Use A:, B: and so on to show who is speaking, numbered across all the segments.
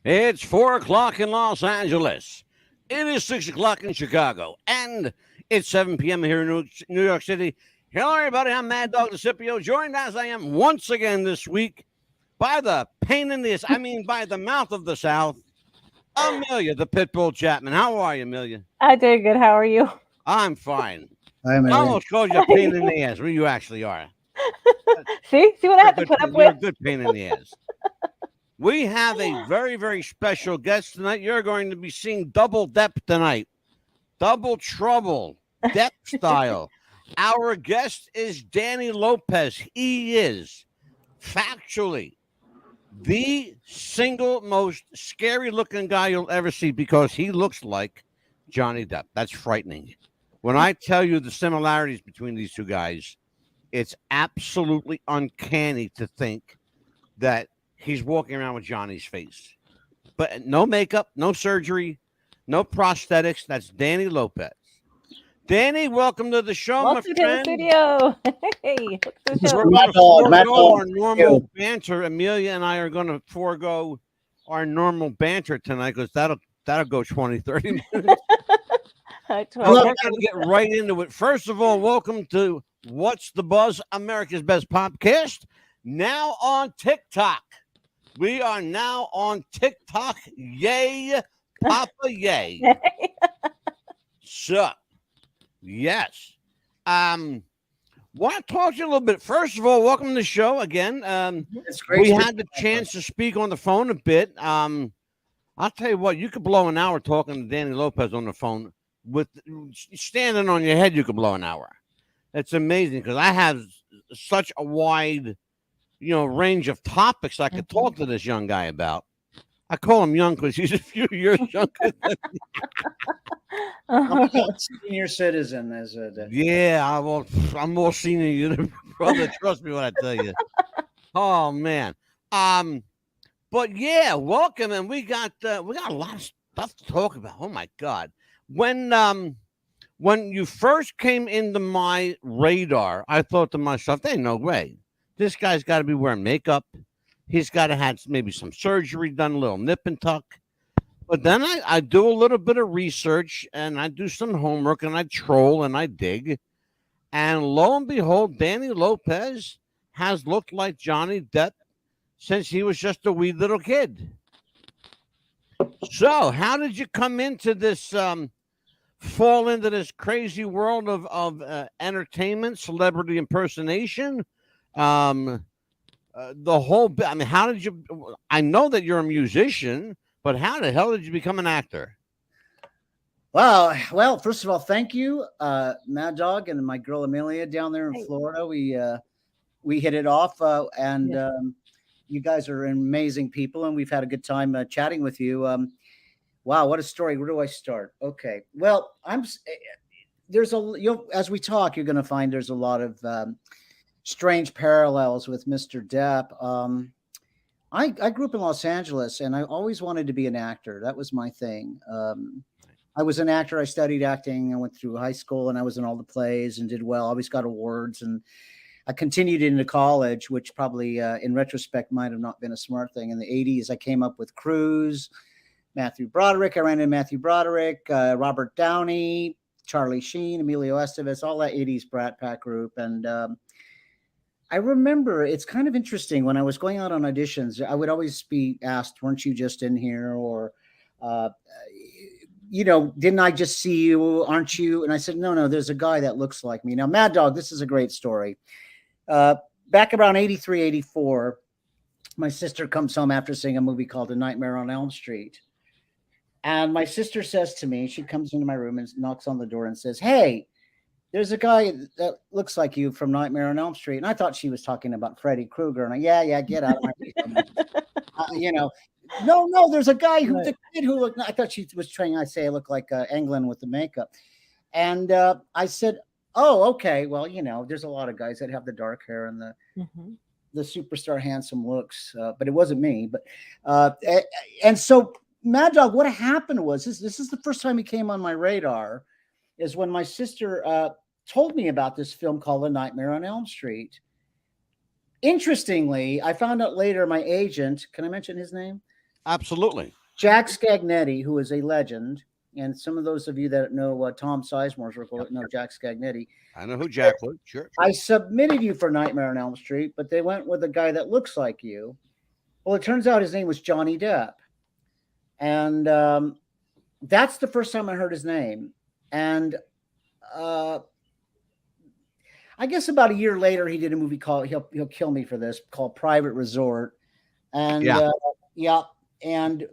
A: It's 4 o'clock in Los Angeles. It is 6 o'clock in Chicago. And it's 7 p.m. here in New York City. Hello, everybody. I'm Mad Dog DeCipio, joined as I am once again this week by the pain in the, by the mouth of the South, Amelia, the Pitbull Chapman. How are you, Amelia?
B: I did good. How are you?
A: I'm fine.
C: Hi,
A: I
C: Mary.
A: almost called you a pain in the ass. Well, you actually are.
B: See what I have to put up
A: You're a
B: with.
A: good pain in the ass. We have a very, very special guest tonight. You're going to be seeing double Depp tonight. Double trouble, Depp style. Our guest is Danny Lopez. He is factually the single most scary looking guy you'll ever see because he looks like Johnny Depp. That's frightening. When I tell you the similarities between these two guys, it's absolutely uncanny to think that he's walking around with Johnny's face. But no makeup, no surgery, no prosthetics. That's Danny Lopez. Danny, welcome to the show,
B: Welcome
A: my
B: to the
A: friend.
B: studio. Hey, look at the show.
A: We're going
C: Mad
A: to
C: Dog, Mad
A: forego
C: Dog.
A: our normal banter. Amelia and I are going to forego our normal banter tonight because that'll go 20, 30 minutes.
B: I
A: But
B: told
A: we're
B: you.
A: going to get right into it. First of all, welcome to What's the Buzz, America's Best Podcast. Now on TikTok. We are now on TikTok. Yay, Papa, yay. So, yes. Want to talk to you a little bit. First of all, welcome to the show again.
C: It's great.
A: We
C: to-
A: had the chance to speak on the phone a bit. I'll tell you what, you could blow an hour talking to Danny Lopez on the phone. With standing on your head, you could blow an hour. It's amazing because I have such a wide, range of topics I could talk to this young guy about. I call him young because he's a few years younger than me.
C: I'm a senior citizen as a.
A: Yeah, I'm more senior than you, brother. Trust me when I tell you. Oh man. But yeah, welcome, and we got a lot of stuff to talk about. Oh my God. When you first came into my radar, I thought to myself, "There ain't no way. This guy's got to be wearing makeup. He's got to have maybe some surgery done, a little nip and tuck." But then I do a little bit of research and I do some homework and I troll and I dig. And lo and behold, Danny Lopez has looked like Johnny Depp since he was just a wee little kid. So, how did you come into this, fall into this crazy world of entertainment, celebrity impersonation? The whole bit. I mean, how did you? I know that you're a musician, but how the hell did you become an actor?
C: Well, first of all, thank you, Mad Dog, and my girl Amelia down there in
B: Hey.
C: Florida. We hit it off, and
B: Yeah.
C: you guys are amazing people, and we've had a good time chatting with you. Wow, what a story! Where do I start? Okay, well, there's as we talk, you're going to find there's a lot of strange parallels with Mr. Depp. I grew up in Los Angeles, and I always wanted to be an actor. That was my thing. I was an actor. I studied acting. I went through high school, and I was in all the plays and did well. Always got awards, and I continued into college, which probably, in retrospect, might have not been a smart thing. In the '80s, I came up with Cruise, Matthew Broderick. I ran into Matthew Broderick, Robert Downey, Charlie Sheen, Emilio Estevez, all that '80s Brat Pack group, and I remember it's kind of interesting when I was going out on auditions, I would always be asked, "Weren't you just in here?" Or, uh, "Didn't I just see you? Aren't you?" And I said, no, there's a guy that looks like me. Now, Mad Dog, this is a great story. Back around 83, 84, my sister comes home after seeing a movie called A Nightmare on Elm Street. And my sister says to me, she comes into my room and knocks on the door and says, "Hey, there's a guy that looks like you from Nightmare on Elm Street." And I thought she was talking about Freddy Krueger. And yeah, get out of my no, there's a guy the kid who looked, I thought she was trying, I look like Englund with the makeup. And I said, "Oh, okay. Well, there's a lot of guys that have the dark hair and the superstar handsome looks, but it wasn't me." But, and so Mad Dog, what happened was this is the first time he came on my radar is when my sister told me about this film called A Nightmare on Elm Street. Interestingly, I found out later my agent, can I mention his name?
A: Absolutely.
C: Jack Scagnetti, who is a legend, and some of those of you that know Tom Sizemore's work will know Jack Scagnetti.
A: I know who Jack was. Sure.
C: I submitted you for Nightmare on Elm Street, but they went with a guy that looks like you. Well, it turns out his name was Johnny Depp. And that's the first time I heard his name. And I guess about a year later, he did a movie called He'll Kill Me for This, called Private Resort. And and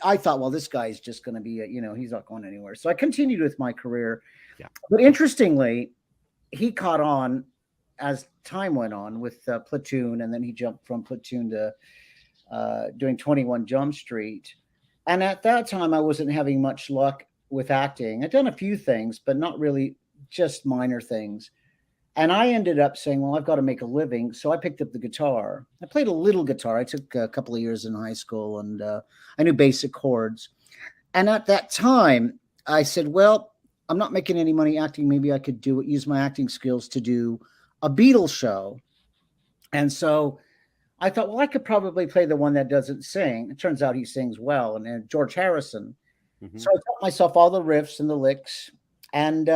C: I thought, well, this guy's just going to be, he's not going anywhere. So I continued with my career.
A: Yeah.
C: But interestingly, he caught on as time went on with Platoon, and then he jumped from Platoon to doing 21 Jump Street. And at that time, I wasn't having much luck with acting. I'd done a few things, but not really, just minor things. And I ended up saying, well, I've got to make a living. So I picked up the guitar. I played a little guitar. I took a couple of years in high school, and I knew basic chords. And at that time, I said, well, I'm not making any money acting. Maybe I could use my acting skills to do a Beatles show. And so I thought, well, I could probably play the one that doesn't sing. It turns out he sings well, and George Harrison. Mm-hmm. So I taught myself all the riffs and the licks, and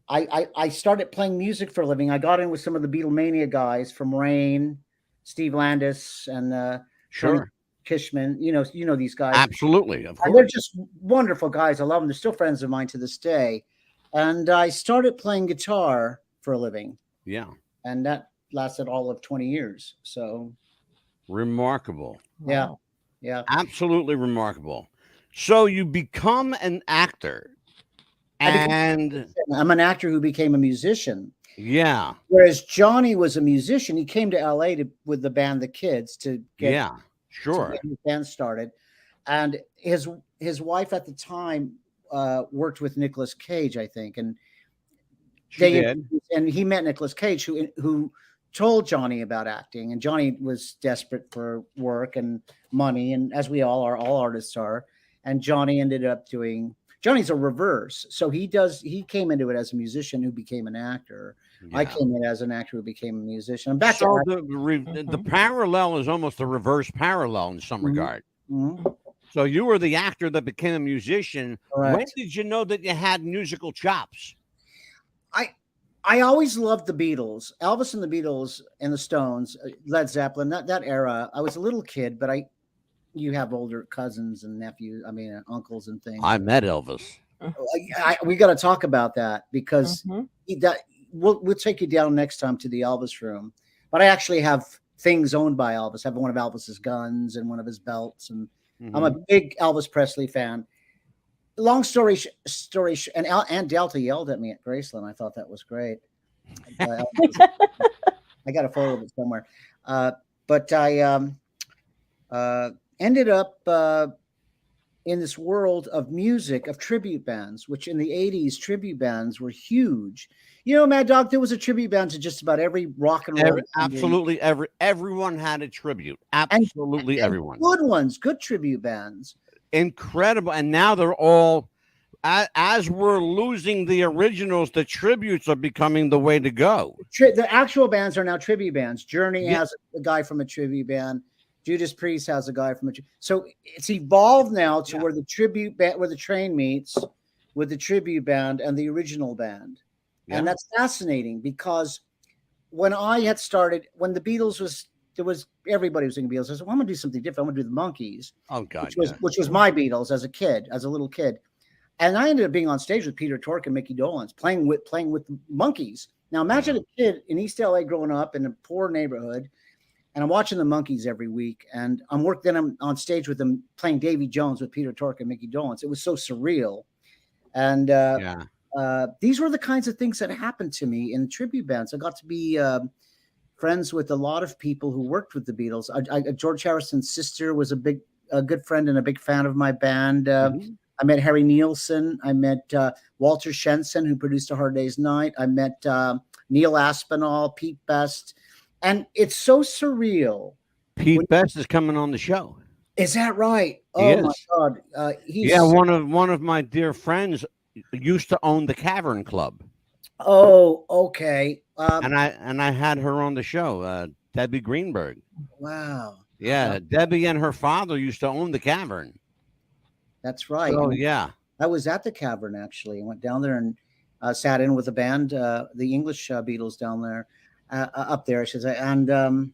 C: I started playing music for a living. I got in with some of the Beatlemania guys from Rain, Steve Landis, and
A: Sure.
C: Kishman. You know these guys.
A: Absolutely, of course.
C: And they're just wonderful guys. I love them. They're still friends of mine to this day. And I started playing guitar for a living.
A: Yeah.
C: And that lasted all of 20 years. So
A: remarkable.
C: Yeah.
B: Wow.
C: Yeah.
A: Absolutely remarkable. So you become an actor, and
C: I'm an actor who became a musician.
A: Yeah.
C: Whereas Johnny was a musician, he came to LA with the band The Kids to get
A: sure.
C: to get his band started. And his wife at the time worked with Nicolas Cage, I think, and he met Nicolas Cage, who told Johnny about acting, and Johnny was desperate for work and money, and as we all are, all artists are. And Johnny ended up Johnny's a reverse. So he came into it as a musician who became an actor. Yeah. I came in as an actor who became a musician. I'm back
A: to the parallel is almost a reverse parallel in some regard.
C: Mm-hmm.
A: So you were the actor that became a musician.
C: Correct.
A: When did you know that you had musical chops?
C: I always loved the Beatles, Elvis and the Beatles and the Stones, Led Zeppelin, that era. I was a little kid, but you have older cousins and nephews, uncles and things.
A: I met Elvis.
C: We got to talk about that, because we'll take you down next time to the Elvis room. But I actually have things owned by Elvis. I have one of Elvis's guns and one of his belts, and I'm a big Elvis Presley fan. Long story, and Delta yelled at me at Graceland. I thought that was great. I got a photo of it somewhere. But I ended up in this world of music, of tribute bands, which in the 80s, tribute bands were huge. Mad Dog, there was a tribute band to just about every rock and roll.
A: Absolutely. Everyone had a tribute. Absolutely everyone.
C: Good ones, good tribute bands.
A: Incredible. And now they're all, as we're losing the originals, the tributes are becoming the way to go.
C: The actual bands are now tribute bands. Journey has a guy from a tribute band. Judas Priest has a guy from so it's evolved now to where the tribute band, where the train meets with the tribute band and the original band. Yeah. And that's fascinating, because when I had started, when the Beatles everybody was doing Beatles. I said, well, I'm gonna do something different. I'm gonna do the Monkees.
A: Oh God.
C: Which was my Beatles as a little kid. And I ended up being on stage with Peter Tork and Mickey Dolenz playing with the Monkees. Now imagine a kid in East LA growing up in a poor neighborhood, and I'm watching the Monkees every week, and I'm on stage with them playing Davy Jones with Peter Tork and Mickey Dolenz. It was so surreal. And these were the kinds of things that happened to me in tribute bands. I got to be friends with a lot of people who worked with the Beatles. George Harrison's sister was a good friend and a big fan of my band. I met Harry Nilsson. I met Walter Shenson, who produced A Hard Day's Night. I met Neil Aspinall, Pete Best. And it's so surreal.
A: Pete Best is coming on the show.
C: Is that right? Oh my God!
A: One of my dear friends used to own the Cavern Club.
C: Oh, okay.
A: And I had her on the show, Debbie Greenberg.
C: Wow.
A: Yeah, Debbie and her father used to own the cavern.
C: That's right.
A: So
C: And
A: yeah.
C: I was at the cavern actually. I went down there and sat in with the band, the English Beatles down there, up there, I should say. And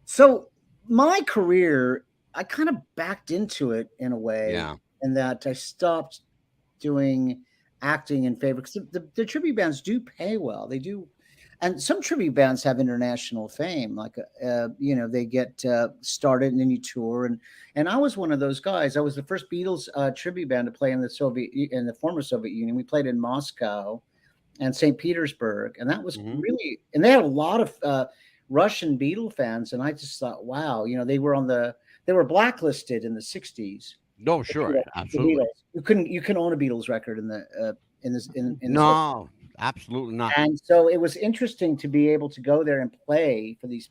C: so my career, I kind of backed into it in a way,
A: Yeah.
C: in that I stopped doing acting in favor, because the tribute bands do pay well. They do. And some tribute bands have international fame, like they get started and then you tour, and I was one of those guys. I was the first Beatles tribute band to play in the former Soviet Union. We played in Moscow and St. Petersburg, and that was really. And they had a lot of Russian Beatle fans, and I just thought, wow, they were blacklisted in the '60s.
A: No, sure, absolutely.
C: You couldn't own a Beatles record in the
A: no. Absolutely not.
C: And so it was interesting to be able to go there and play for these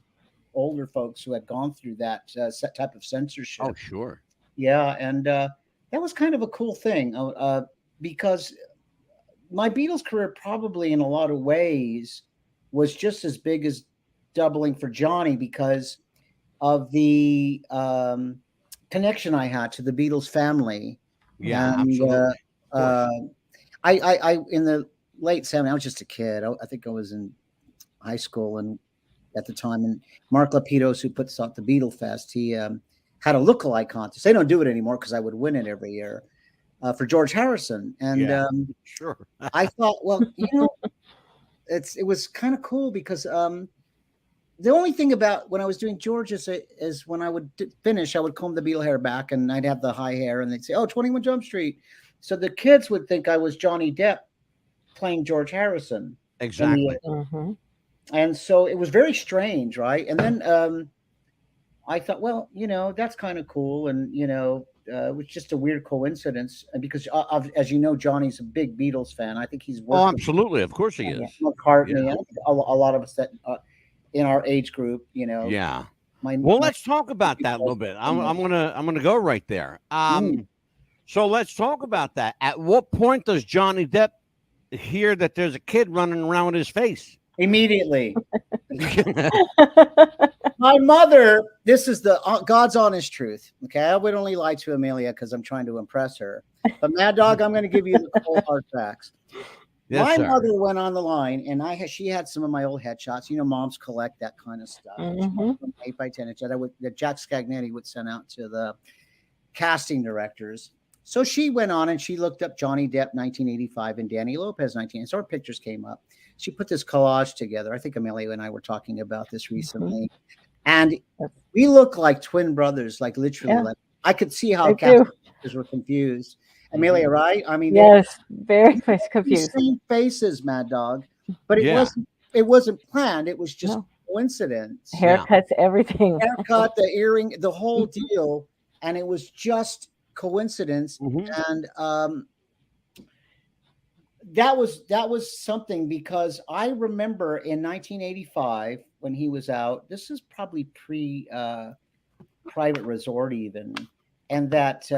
C: older folks who had gone through that type of censorship.
A: Oh, sure.
C: Yeah, and that was kind of a cool thing because my Beatles career probably in a lot of ways was just as big as doubling for Johnny because of the connection I had to the Beatles family.
A: Yeah,
C: and,
A: absolutely.
C: I in the late 70s, I was just a kid. I think I was in high school and at the time. And Mark Lapidus, who puts out the Beatle Fest, he had a lookalike contest. They don't do it anymore because I would win it every year for George Harrison. And
A: sure.
C: I thought, well, it was kind of cool because the only thing about when I was doing George is when I would finish, I would comb the Beatle hair back and I'd have the high hair and they'd say, 21 Jump Street. So the kids would think I was Johnny Depp playing George Harrison.
A: Exactly.
C: And so it was very strange, right? And then I thought, well, that's kind of cool. And, it was just a weird coincidence. And because, as you know, Johnny's a big Beatles fan. I think he's worked
A: Oh, absolutely. Of course he is.
C: McCartney, and a lot of us that in our age group,
A: Yeah. Well, let's talk about that a little bit. I'm gonna go right there. So let's talk about that. At what point does Johnny Depp hear that there's a kid running around with his face?
C: Immediately. My mother, this is the God's honest truth. Okay, I would only lie to Amelia because I'm trying to impress her. But Mad Dog, I'm going to give you the cold hard facts. Yes, my mother went on the line, and she had some of my old headshots. Moms collect that kind of stuff. 8x10 inch that Jack Scagnetti would send out to the casting directors. So she went on and she looked up Johnny Depp 1985 and Danny Lopez 19. So our pictures came up. She put this collage together. I think Amelia and I were talking about this recently. And we look like twin brothers, like literally. Yeah. Like, I could see how characters were confused. Amelia, right? I mean,
B: yes, very confused.
C: Same faces, Mad Dog, but it wasn't planned. It was just coincidence.
B: Haircuts, everything.
C: Haircut, the earring, the whole deal, and it was just coincidence. And that was something, because I remember in 1985 when he was out. This is probably pre Private Resort even. And that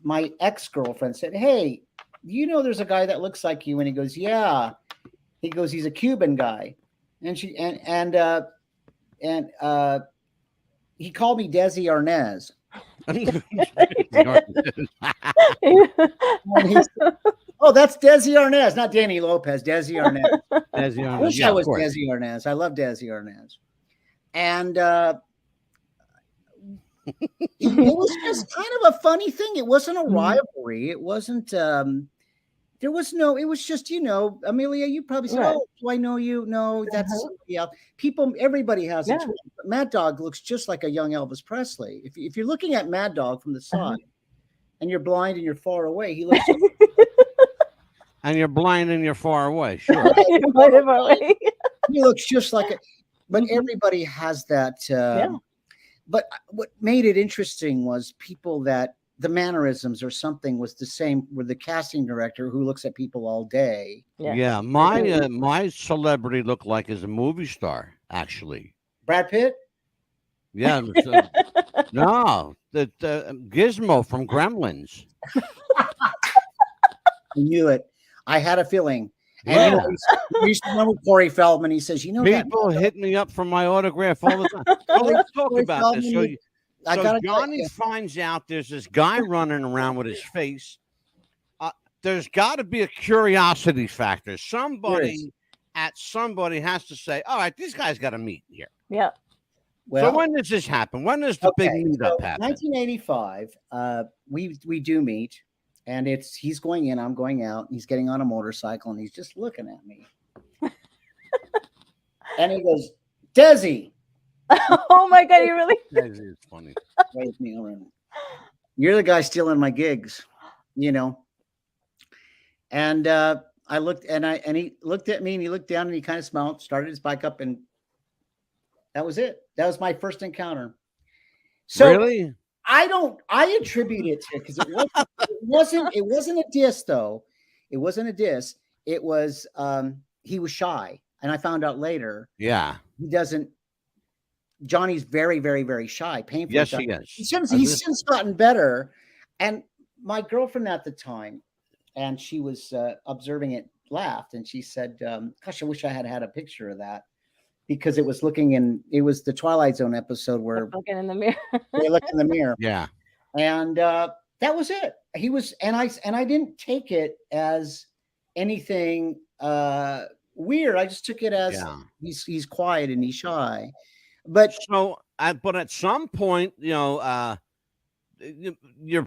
C: my ex-girlfriend said, "Hey, there's a guy that looks like you?" And he goes, "Yeah." He goes, "He's a Cuban guy." And she and he called me Desi Arnaz. Oh, that's Desi Arnaz, not Danny Lopez. Desi Arnaz.
A: Desi Arnaz.
C: I wish I was Desi Arnaz. I love Desi Arnaz. And it was just kind of a funny thing. It wasn't a rivalry. It wasn't. It was just, Amelia, you probably said, "Oh, do I know you?" No, that's somebody else. Everybody has it. But Mad Dog looks just like a young Elvis Presley. If you're looking at Mad Dog from the side and you're blind and you're far away, he looks.
A: And you're blind and you're far away. Sure.
C: He looks just like it. But everybody has that. But what made it interesting was people that the mannerisms or something was the same with the casting director who looks at people all day.
A: Yeah. My celebrity look-alike is a movie star, actually.
C: Brad Pitt?
A: Yeah. No, the Gizmo from Gremlins.
C: I knew it. I had a feeling. And
A: Yeah.
C: you used to remember Corey Feldman. He says,
A: People hit me up for my autograph all the time. So let's talk
C: Corey
A: about this.
C: Feldman, I
A: So
C: gotta tell
A: Johnny
C: you,
A: finds out there's this guy running around with his face. There's got to be a curiosity factor. Somebody has to say, all right, these guys got to meet here.
B: Yeah.
C: well,
A: So when does this happen? When does the big meetup happen?
C: 1985, we do meet, and he's going in, I'm going out. He's getting on a motorcycle, and he's just looking at me. And he goes, Desi.
B: Oh my God, you really?
A: That is funny.
C: Wait me around. You're the guy stealing my gigs, And I looked, and he looked at me, and he looked down, and he kind of smiled, started his bike up, and that was it. That was my first encounter. So
A: Really?
C: I attribute it to, because it wasn't a diss though. It wasn't a diss. It was he was shy, and I found out later.
A: Yeah.
C: Johnny's very, very, very shy. Painfully.
A: Yes,
C: shy.
A: he is.
C: He's since gotten better. And my girlfriend at the time, and she was observing it, laughed, and she said, gosh, I wish I had had a picture of that, because it was the Twilight Zone episode where
B: Looking in the mirror.
C: they looked in the mirror.
A: Yeah.
C: And that was it. He was, and I didn't take it as anything weird. I just took it as he's quiet and he's shy. But
A: but at some point, you're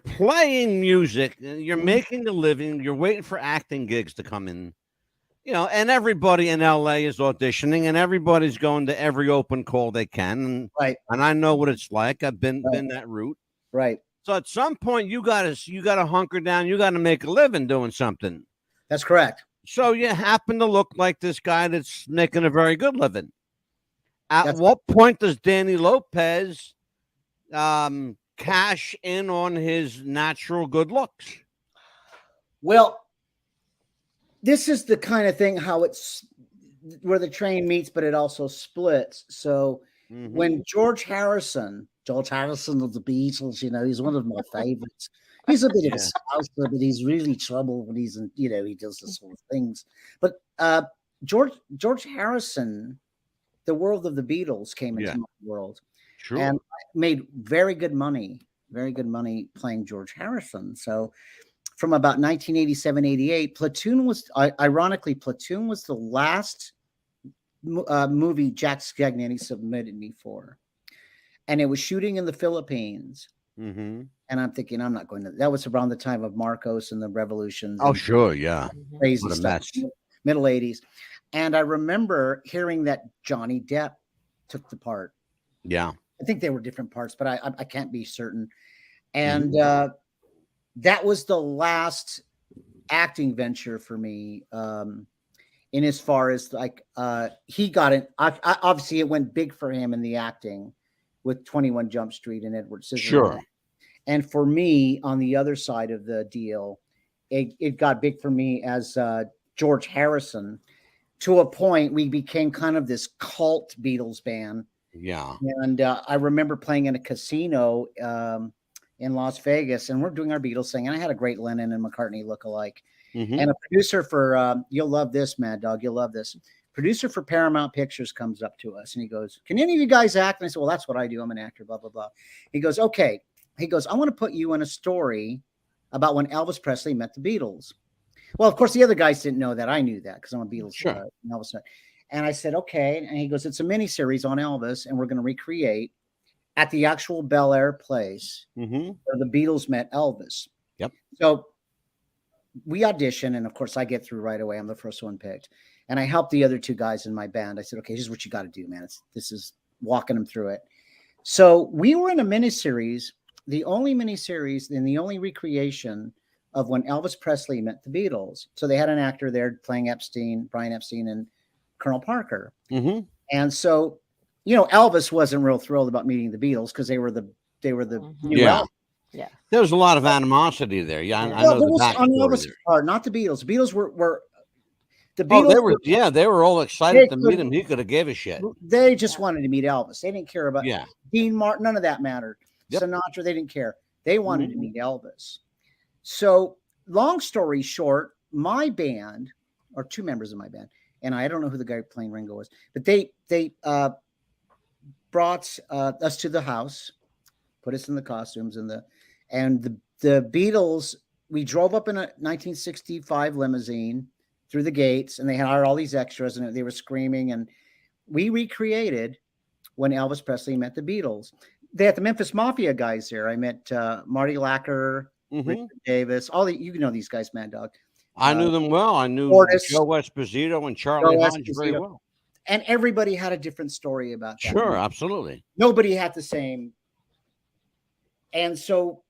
A: playing music, you're making a living, you're waiting for acting gigs to come in, and everybody in LA is auditioning, and everybody's going to every open call they can.
C: Right.
A: And I know what it's like. I've been that route.
C: Right.
A: So at some point you gotta hunker down, you gotta make a living doing something.
C: That's correct.
A: So you happen to look like this guy that's making a very good living. At what point does Danny Lopez cash in on his natural good looks?
C: Well, this is the kind of thing how it's where the train meets, but it also splits. So when George Harrison of the Beatles, he's one of my favorites. He's a bit of a scouser, but he's really trouble when he's in, he does this sort of things. But George Harrison, the world of the Beatles came into my world.
A: Sure.
C: And made very good money playing George Harrison. So from about 1987, 88, Platoon was the last movie Jack Scagnani submitted me for. And it was shooting in the Philippines.
A: Mm-hmm.
C: And I'm thinking, I'm not going to. That was around the time of Marcos and the revolutions.
A: Oh, sure. Yeah.
C: Crazy stuff. Middle 80s. And I remember hearing that Johnny Depp took the part.
A: Yeah.
C: I think they were different parts, but I can't be certain. And that was the last acting venture for me. In as far as he got it. Obviously, it went big for him in the acting with 21 Jump Street and Edward Scissorhands.
A: Sure.
C: And for me, on the other side of the deal, it got big for me as George Harrison. To a point, we became kind of this cult Beatles band.
A: Yeah.
C: And I remember playing in a casino in Las Vegas, and we're doing our Beatles thing. And I had a great Lennon and McCartney lookalike. Mm-hmm. And a producer for, you'll love this, Mad Dog, you'll love this. Producer for Paramount Pictures comes up to us, and he goes, can any of you guys act? And I said, well, that's what I do. I'm an actor, blah, blah, blah. He goes, okay. He goes, I want to put you in a story about when Elvis Presley met the Beatles. Well, of course, the other guys didn't know that. I knew that because I'm a Beatles fan. And I said, okay. And he goes, it's a miniseries on Elvis, and we're going to recreate at the actual Bel Air place where the Beatles met Elvis.
A: Yep.
C: So we audition, and of course, I get through right away. I'm the first one picked. And I helped the other two guys in my band. I said, okay, here's what you got to do, man. This is walking them through it. So we were in a miniseries, the only miniseries and the only recreation of when Elvis Presley met the Beatles. So they had an actor there playing Brian Epstein and Colonel Parker. Mm-hmm. And so, Elvis wasn't real thrilled about meeting the Beatles because they were the new album.
B: Yeah.
A: There was a lot of animosity there. Yeah. I know the backstory
C: on Elvis' part, not the Beatles. The Beatles were the
A: Beatles. They were all excited to meet him. He could have gave a shit.
C: They just wanted to meet Elvis. They didn't care about Dean Martin. None of that mattered. Yep. Sinatra, they didn't care. They wanted to meet Elvis. So long story short, my band, or two members of my band, and I don't know who the guy playing Ringo was, but they brought us to the house, put us in the costumes and the Beatles. We drove up in a 1965 limousine through the gates, and they had all these extras, and they were screaming, and we recreated when Elvis Presley met the Beatles. They had the Memphis Mafia guys there. I met Marty Lacker, Richard Davis, you know these guys, Mad Dog.
A: I knew them well. I knew
C: Fortis,
A: Joe Esposito and Charlie Hodge very well.
C: And everybody had a different story about that.
A: Sure, absolutely.
C: Nobody had the same. And so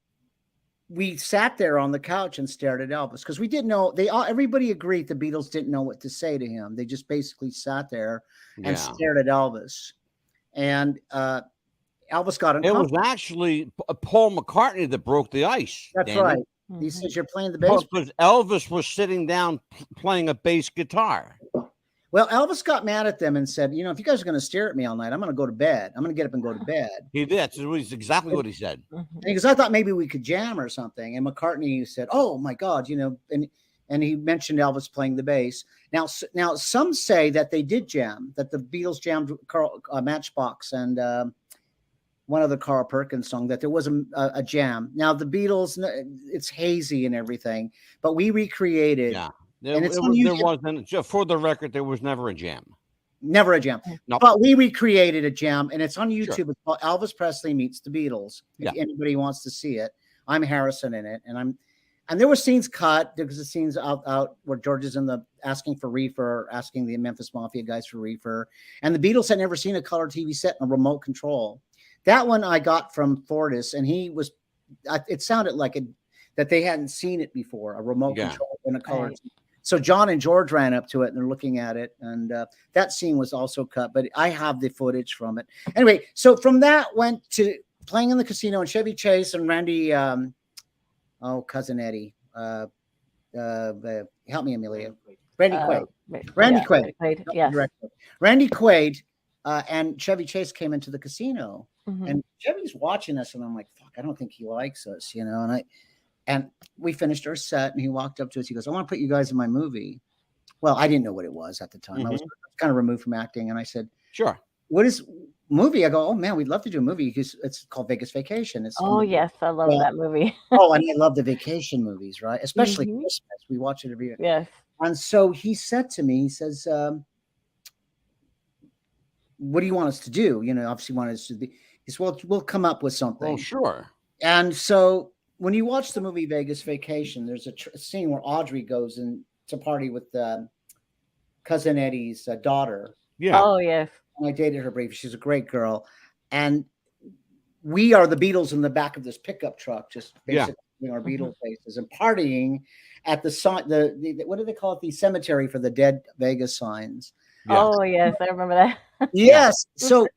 C: we sat there on the couch and stared at Elvis because we didn't know. Everybody agreed the Beatles didn't know what to say to him. They just basically sat there and stared at Elvis. And Elvis got uncomfortable.
A: It was actually Paul McCartney that broke the ice.
C: That's
A: Danny.
C: right. He says, "You're playing the bass."
A: Because Elvis was sitting down playing a bass guitar.
C: Well, Elvis got mad at them and said, "You know, if you guys are going to stare at me all night, I'm going to go to bed. I'm going to get up and go to bed."
A: He did. That's exactly what he said.
C: Because I thought maybe we could jam or something. And McCartney said, "Oh my God, you know," and he mentioned Elvis playing the bass. Now some say that they did jam, that the Beatles jammed Matchbox and one other Carl Perkins song, that there was a jam. Now the Beatles, it's hazy and everything, but we recreated.
A: Yeah.
C: There
A: wasn't, for the record, there was never a jam.
C: Never a jam.
A: No.
C: But we recreated a jam, and it's on YouTube.
A: Sure.
C: It's called Elvis Presley Meets the Beatles. If anybody wants to see it, I'm Harrison in it, and there were scenes cut. There was the scenes out where George is asking for reefer, asking the Memphis Mafia guys for reefer, and the Beatles had never seen a color TV set in a remote control. That one I got from Fortis, and it sounded like that they hadn't seen it before, a remote control in a color. Right. So John and George ran up to it and they're looking at it. And that scene was also cut, but I have the footage from it. Anyway, so from that went to playing in the casino, and Chevy Chase and Randy, cousin Eddie. Help me, Amelia. Randy Quaid. Randy Quaid.
B: Yes.
C: Randy Quaid and Chevy Chase came into the casino. And Chevy's watching us, and I'm like, fuck, I don't think he likes us, you know. And we finished our set, and he walked up to us. He goes, "I want to put you guys in my movie." Well, I didn't know what it was at the time. I was kind of removed from acting, and I said,
A: "Sure.
C: What is movie?" I go, "Oh man, we'd love to do a movie because it's called Vegas Vacation."
B: Yes, I love that movie.
C: And I love the vacation movies, right? Especially Christmas. We watch it every year.
B: Yes.
C: And so he said to me, he says, "What do you want us to do?" You know, obviously wanted us to be. He said, "Well, we'll come up with something."
A: Oh, sure.
C: And so when you watch the movie Vegas Vacation, there's a scene where Audrey goes to party with cousin Eddie's daughter.
A: Yeah.
B: Oh, yes.
C: And I dated her briefly. She's a great girl. And we are the Beatles in the back of this pickup truck, just basically our Beatles faces and partying at the what do they call it? The cemetery for the dead Vegas signs.
B: Yeah. Oh, yes. I remember that.
C: Yes. So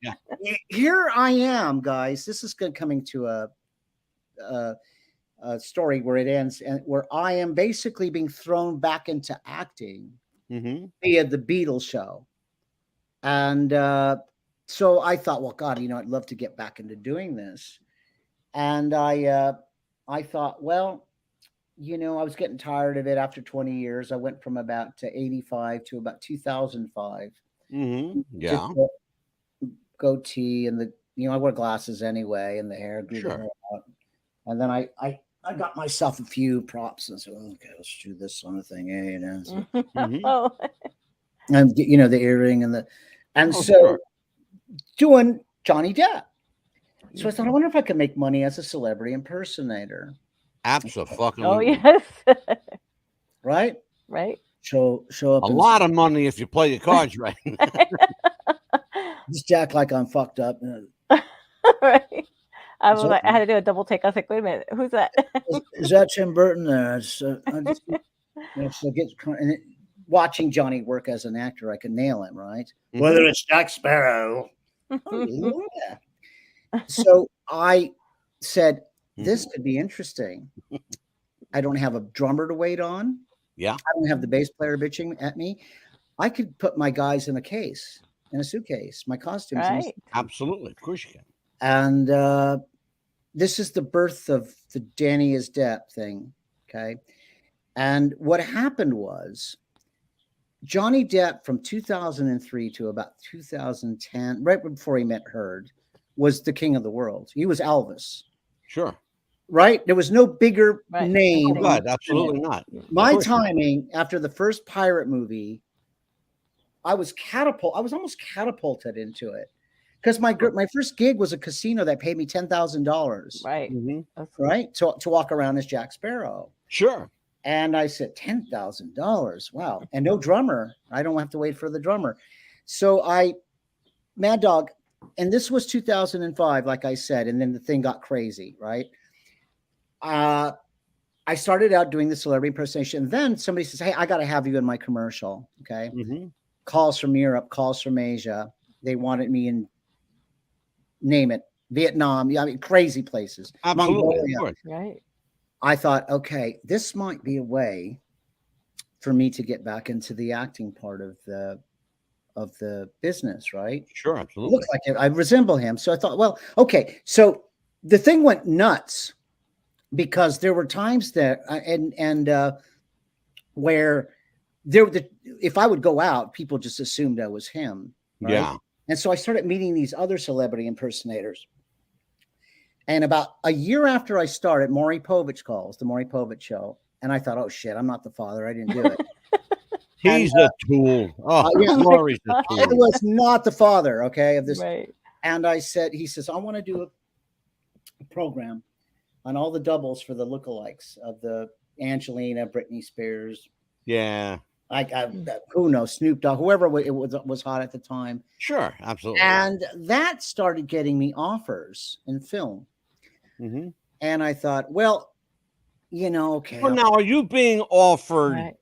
C: here I am, guys. This is coming to a story where it ends, and where I am basically being thrown back into acting via the Beatles show. And so I thought, well, God, you know, I'd love to get back into doing this. And I thought, well, you know, I was getting tired of it after 20 years. I went from about 85 to about 2005.
A: Yeah.
C: Goatee and I wear glasses anyway, and the hair grew the hair out. And then I got myself a few props and said, okay, let's do this sort of thing, you know. So, and you know, the earring doing Johnny Depp. So I thought, I wonder if I could make money as a celebrity impersonator.
A: Absolutely.
B: Oh, yes.
C: Right?
B: Right.
C: Show up.
A: A lot of money if you play your cards right.
C: Just act like I'm fucked up.
B: Right. I had to do a double take. I was like, wait a minute, who's that?
C: Is that Tim Burton there? Watching Johnny work as an actor, I can nail him, right? Whether it's Jack Sparrow. Oh, yeah. So I said, this could be interesting. I don't have a drummer to wait on.
A: Yeah.
C: I don't have the bass player bitching at me. I could put my guys in a suitcase, my costumes.
B: Right.
A: Absolutely. Of course you can.
C: And this is the birth of the Danny is Depp thing. Okay. And what happened was Johnny Depp from 2003 to about 2010, right before he met Heard, was the king of the world. He was Elvis,
A: Sure.
C: right? There was no bigger
B: Right.
C: name.
B: Oh,
A: God, absolutely not.
C: My
A: Of course not.
C: timing after the first pirate movie, I was almost catapulted into it because my first gig was a casino that paid me $10,000,
B: right.
A: Mhm.
C: right, to walk around as Jack Sparrow.
A: Sure.
C: And I said, $10,000. Wow. And no drummer. I don't have to wait for the drummer. So Mad Dog, and this was 2005, like I said, and then the thing got crazy, right? I started out doing the celebrity impersonation. Then somebody says, hey, I got to have you in my commercial. Okay.
A: Mm-hmm.
C: Calls from Europe, calls from Asia. They wanted me in, name it, Vietnam. I mean, crazy places.
A: Absolutely.
C: Mongolia.
B: Right.
C: I thought, okay, this might be a way for me to get back into the acting part of the business, right?
A: Sure,
C: It
A: absolutely.
C: looks like it. I resemble him. So I thought, well, okay. So the thing went nuts because there were times that where if I would go out, people just assumed I was him. Right?
A: Yeah.
C: And so I started meeting these other celebrity impersonators. And about a year after I started, Maury Povich calls, the Maury Povich Show. And I thought, oh, shit, I'm not the father. I didn't do it.
A: He's a tool. Oh,
C: yeah.
A: Maury's a
C: I
A: tool.
C: was not the father, okay, of this.
B: Right.
C: And he says, I want to do a program on all the doubles for the lookalikes of the Angelina, Britney Spears.
A: Yeah.
C: Who knows, Snoop Dogg, whoever it was hot at the time.
A: Sure, absolutely.
C: And that started getting me offers in film.
A: Mm-hmm.
C: And I thought, well, okay.
A: Well, now, are you being offered
B: Right.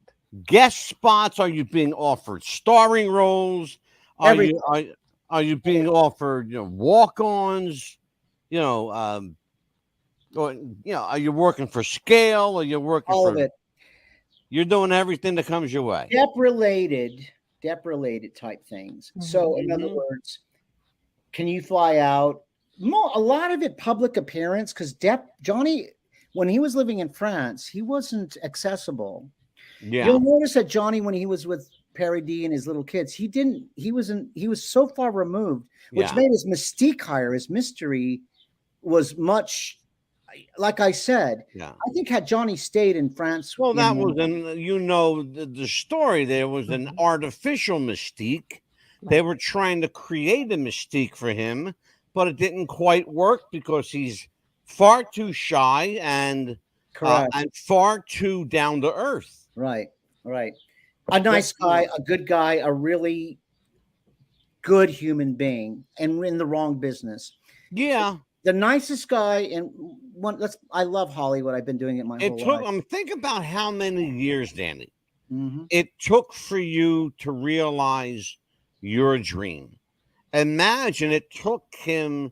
A: guest spots? Are you being offered starring roles? Are you being offered walk-ons? Or, are you working for scale? Are you working
C: all
A: for
C: of it?
A: You're doing everything that comes your way.
C: Depp related type things.
B: Mhm.
C: So, in other words, can you fly out? A lot of it public appearance, because Johnny, when he was living in France, he wasn't accessible.
A: Yeah.
C: You'll notice that Johnny, when he was with Perry D and his little kids, he was so far removed, which made his mystique higher. His mystery was much, like I said.
A: Yeah.
C: I think had Johnny stayed in France,
A: well, that was the story. There was an artificial mystique. They were trying to create a mystique for him, but it didn't quite work because he's far too shy and far too down to earth.
C: Right. A nice guy, a good guy, a really good human being, and in the wrong business.
A: Yeah.
C: The nicest guy, and I love Hollywood. I've been doing it my whole life.
A: Think about how many years, Danny,
C: Mm-hmm.
A: it took for you to realize your dream. Imagine it took him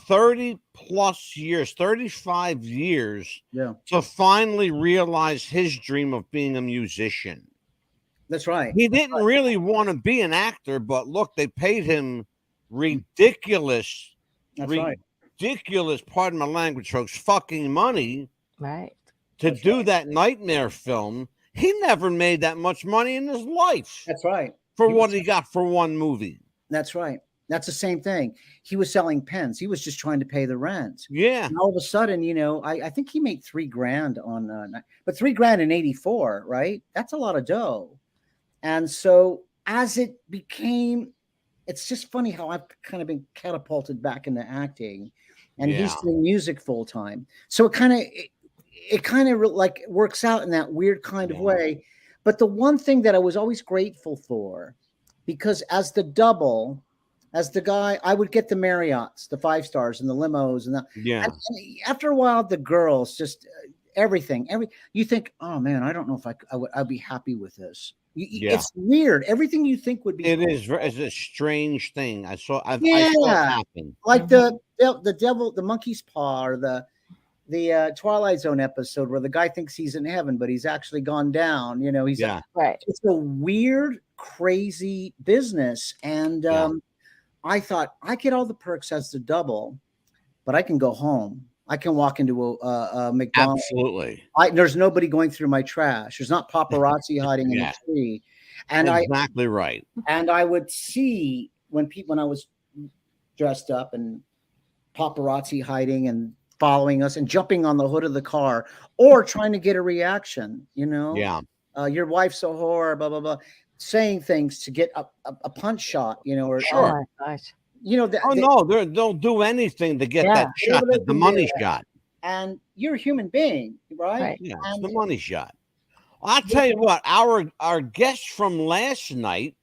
A: 30 plus years, 35 years to finally realize his dream of being a musician.
C: That's right.
A: He didn't really want to be an actor, but look, they paid him ridiculous, pardon my language, folks, fucking money to do that nightmare film. He never made that much money in his life.
C: That's right.
A: For what he got for one movie.
C: That's right. That's the same thing. He was selling pens. He was just trying to pay the rent.
A: Yeah.
C: And all of a sudden, I think he made $3,000 on, but $3,000 in '84, right? That's a lot of dough. And so as it became, it's just funny how I've kind of been catapulted back into acting, and he's doing music full time. So it kind of like works out in that weird kind of way. But the one thing that I was always grateful for, because as the double, as the guy, I would get the Marriotts, the 5-stars, and the limos, and and after a while, the girls, just everything. You think, oh man, I don't know if I'd be happy with this. It's weird. Everything you think would be.
A: It's a strange thing. I saw it happen.
C: Like the devil, the monkey's paw, or the Twilight Zone episode where the guy thinks he's in heaven, but he's actually gone down. He's
B: right.
C: It's a weird, crazy business, and I thought I get all the perks as the double, but I can go home. I can walk into a McDonald's.
A: Absolutely.
C: There's nobody going through my trash. There's not paparazzi hiding in a tree. And
A: exactly right.
C: And I would see when I was dressed up and paparazzi hiding and following us and jumping on the hood of the car or trying to get a reaction,
A: Yeah.
C: Your wife's a whore, blah, blah, blah, saying things to get a punch shot, or
B: Oh my gosh.
A: No, they'll do anything to get that shot, the money shot.
C: And you're a human being, right?
A: Yeah, it's the money shot. I'll tell you what, our guest from last night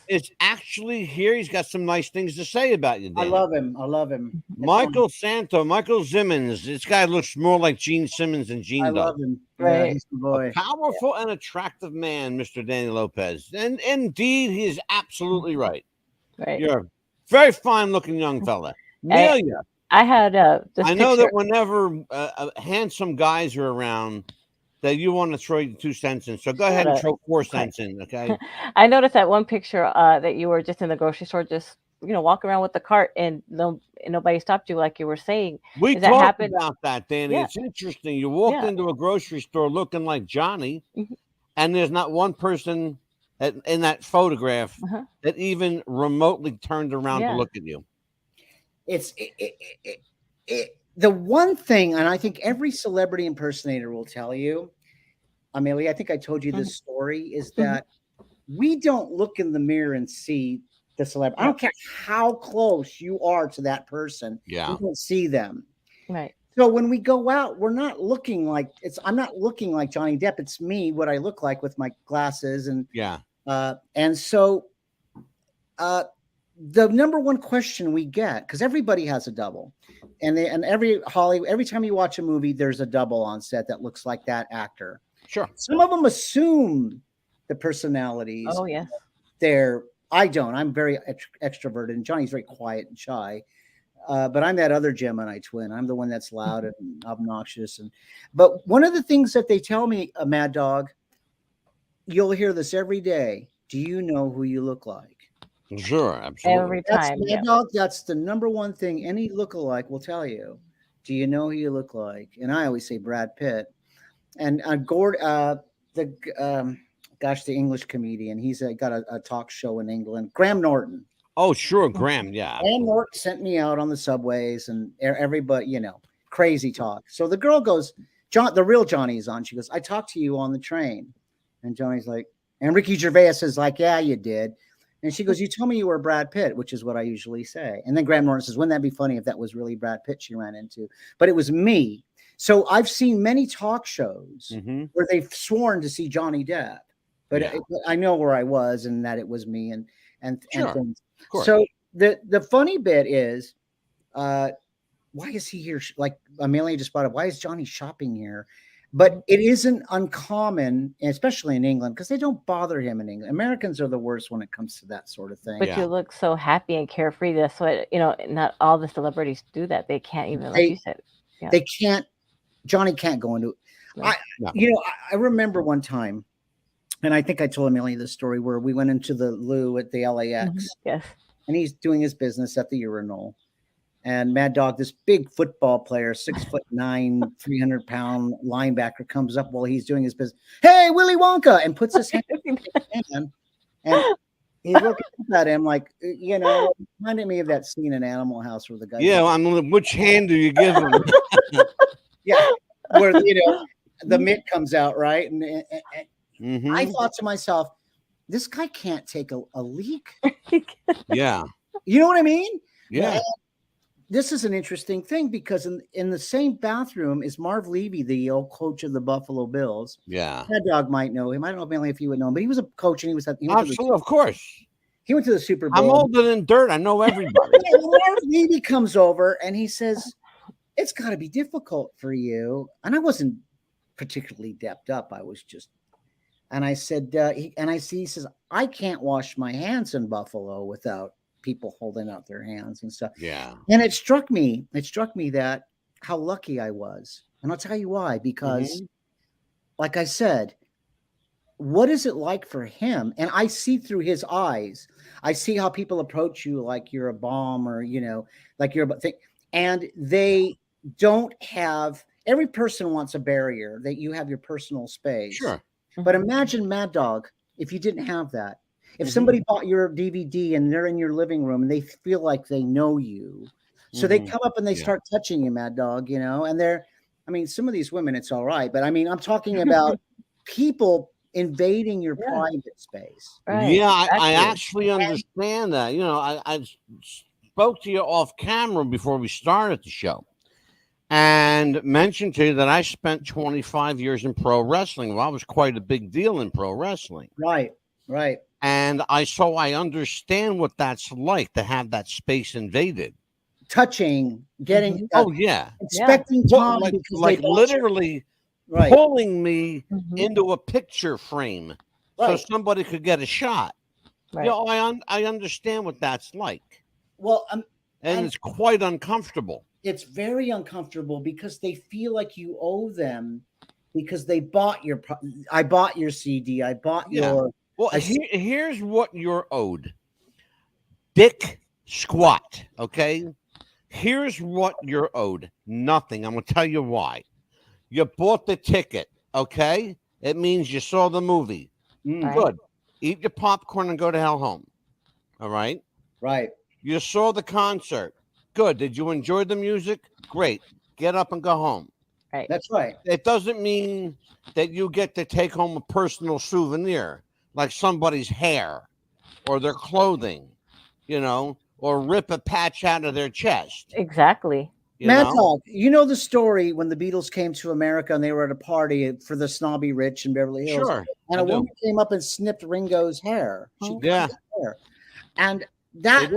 A: is actually here. He's got some nice things to say about you, Dan.
C: I love him.
A: Michael Simmons. This guy looks more like Gene Simmons than Gene does.
C: I love him.
B: Right.
C: Yeah, he's the boy.
A: A powerful and attractive man, Mr. Danny Lopez. And indeed, he is absolutely right.
B: Right.
A: You're a very fine-looking young fella. Amelia.
B: I had
A: I know that whenever handsome guys are around, that you want to throw 2 cents in. So go ahead and throw 4 cents in, okay?
B: I noticed that one picture that you were just in the grocery store, just walking around with the cart, and nobody stopped you, like you were saying.
A: We talked about that, Danny.
B: Yeah.
A: It's interesting. You walked into a grocery store looking like Johnny, and there's not one person in that photograph that even remotely turned around to look at you.
C: It's the one thing, and I think every celebrity impersonator will tell you, Amelia, I think I told you this story, is that we don't look in the mirror and see the celebrity. I don't care how close you are to that person.
A: Yeah.
C: You don't see them.
B: Right.
C: So when we go out, we're not looking like I'm not looking like Johnny Depp. It's me, what I look like with my glasses. And so the number one question we get, because everybody has a double, and every time you watch a movie, there's a double on set that looks like that actor.
A: Sure.
C: Some of them assume the personalities.
B: Oh, yes.
C: I don't. I'm very extroverted, and Johnny's very quiet and shy. But I'm that other Gemini twin. I'm the one that's loud and obnoxious. But one of the things that they tell me, Mad Dog, you'll hear this every day. Do you know who you look like?
A: Sure, absolutely.
B: Every time.
C: Mad Dog, that's the number one thing any lookalike will tell you. Do you know who you look like? And I always say Brad Pitt. And Gord, the English comedian. He's got a talk show in England. Graham Norton.
A: Oh, sure, Graham. Yeah.
C: Graham Norton sent me out on the subways, and everybody, crazy talk. So the girl goes, the real Johnny's on. She goes, I talked to you on the train. And Johnny's like, and Ricky Gervais is like, yeah, you did. And she goes, you told me you were Brad Pitt, which is what I usually say. And then Graham Norton says, wouldn't that be funny if that was really Brad Pitt she ran into? But it was me. So I've seen many talk shows where they've sworn to see Johnny Depp, but I know where I was and that it was me and things. So the funny bit is, why is he here? Like Amelia just brought up, why is Johnny shopping here? But it isn't uncommon, especially in England, because they don't bother him in England. Americans are the worst when it comes to that sort of thing.
B: But you look so happy and carefree. That's what, not all the celebrities do that. They can't even, like you said. Yeah.
C: They can't. Johnny can't go into it. I remember one time, and I think I told Amelia this story, where we went into the loo at the LAX.
B: Yes.
C: And he's doing his business at the urinal. And Mad Dog, this big football player, 6'9", 300-pound linebacker, comes up while he's doing his business. Hey, Willy Wonka, and puts his hand in his hand, and he's looking at him like, reminded me of that scene in Animal House where the guy.
A: Yeah, which hand do you give him?
C: Yeah, where the mitt comes out, right? And I thought to myself, this guy can't take a leak.
A: Yeah,
C: you know what I mean?
A: Yeah.
C: This is an interesting thing because in the same bathroom is Marv Levy, the old coach of the Buffalo Bills.
A: Yeah.
C: That Dog might know him. I don't know, Bailey, if you would know him, but he was a coach and he was
A: absolutely, of course.
C: He went to the Super Bowl.
A: I'm older than dirt. I know everybody.
C: Marv Levy comes over and he says, it's got to be difficult for you. And I wasn't particularly depped up. I was just, and I said, he says, I can't wash my hands in Buffalo without people holding out their hands and stuff.
A: Yeah.
C: And it struck me that how lucky I was. And I'll tell you why, because like I said, what is it like for him? And I see through his eyes, I see how people approach you like you're a bomb or, like you're a thing. And they don't have, every person wants a barrier that you have your personal space.
A: Sure.
C: But imagine Mad Dog if you didn't have that. If somebody bought your DVD and they're in your living room and they feel like they know you, so they come up and they start touching you, Mad Dog, you know, and I mean, some of these women, it's all right, but I mean, I'm talking about people invading your private space.
B: Right,
A: Yeah,
B: exactly.
A: I actually understand that. You know, I spoke to you off camera before we started the show and mentioned to you that I spent 25 years in pro wrestling. Well, I was quite a big deal in pro wrestling.
C: Right.
A: And I understand what that's like to have that space invaded.
C: Touching, getting, inspecting Tom
A: like
C: because
A: literally pulling me into a picture frame so somebody could get a shot.
B: Right.
A: You know, I understand what that's like.
C: Well,
A: and it's quite uncomfortable.
C: It's very uncomfortable because they feel like you owe them because they bought I bought your CD. I bought your.
A: Well, here's what you're owed. Dick squat. Okay. Here's what you're owed. Nothing. I'm going to tell you why. You bought the ticket. Okay. It means you saw the movie. Good. Eat your popcorn and go to hell home. All right.
C: Right.
A: You saw the concert. Good. Did you enjoy the music? Great. Get up and go home.
B: Right.
C: That's right.
A: It doesn't mean that you get to take home a personal souvenir like somebody's hair or their clothing, you know, or rip a patch out of their chest.
B: Exactly.
C: Mad Dog, you know the story when the Beatles came to America and they were at a party for the snobby rich in Beverly Hills.
A: Sure.
C: And a woman came up and snipped Ringo's hair.
A: Yeah.
C: And that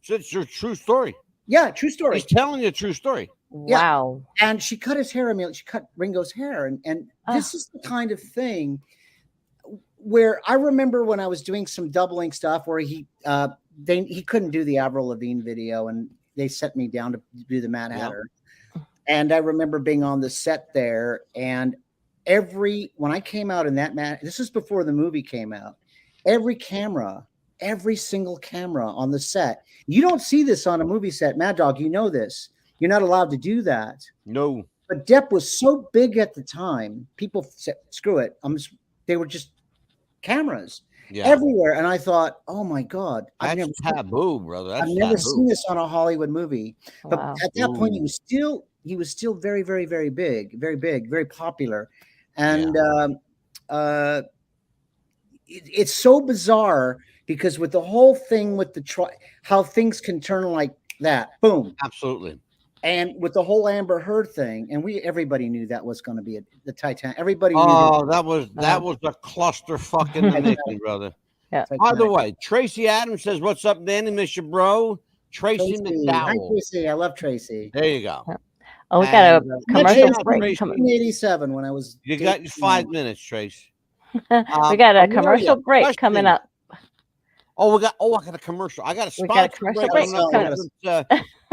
A: it's a true story.
C: Yeah, true story.
A: He's telling you a true story.
B: Wow.
C: Yeah. And she cut his hair. I mean, she cut Ringo's hair. And this is the kind of thing where I remember when I was doing some doubling stuff where he couldn't do the Avril Lavigne video and they set me down to do the Mad Hatter. And I remember being on the set there and when I came out in that this is before the movie came out, every single camera on the set, you don't see this on a movie set, Mad Dog, you know this. You're not allowed to do that.
A: No.
C: But Depp was so big at the time, people said, screw it. They were just cameras everywhere. And I thought, oh my God.
A: That's taboo, brother.
C: I've never seen this on a Hollywood movie. But at that point, he was still very, very, very big, very popular. And it's so bizarre because with the whole thing with how things can turn like that, boom.
A: Absolutely.
C: And with the whole Amber Heard thing, and everybody knew that was going to be the Titanic. Everybody knew.
A: Oh, that was a cluster fucking making, brother.
B: Yeah.
A: By the way, Tracy Adams says, "What's up, Danny? Miss you, bro." Tracy McDowell.
C: Hi, Tracy. I love Tracy.
A: There you go.
B: Oh, we got a commercial break coming.
C: 1987 when I was.
A: You got your 5 minutes, Trace.
B: We got a commercial break coming up.
A: Oh, I got a commercial. I got a spot.
B: We got a commercial break coming up.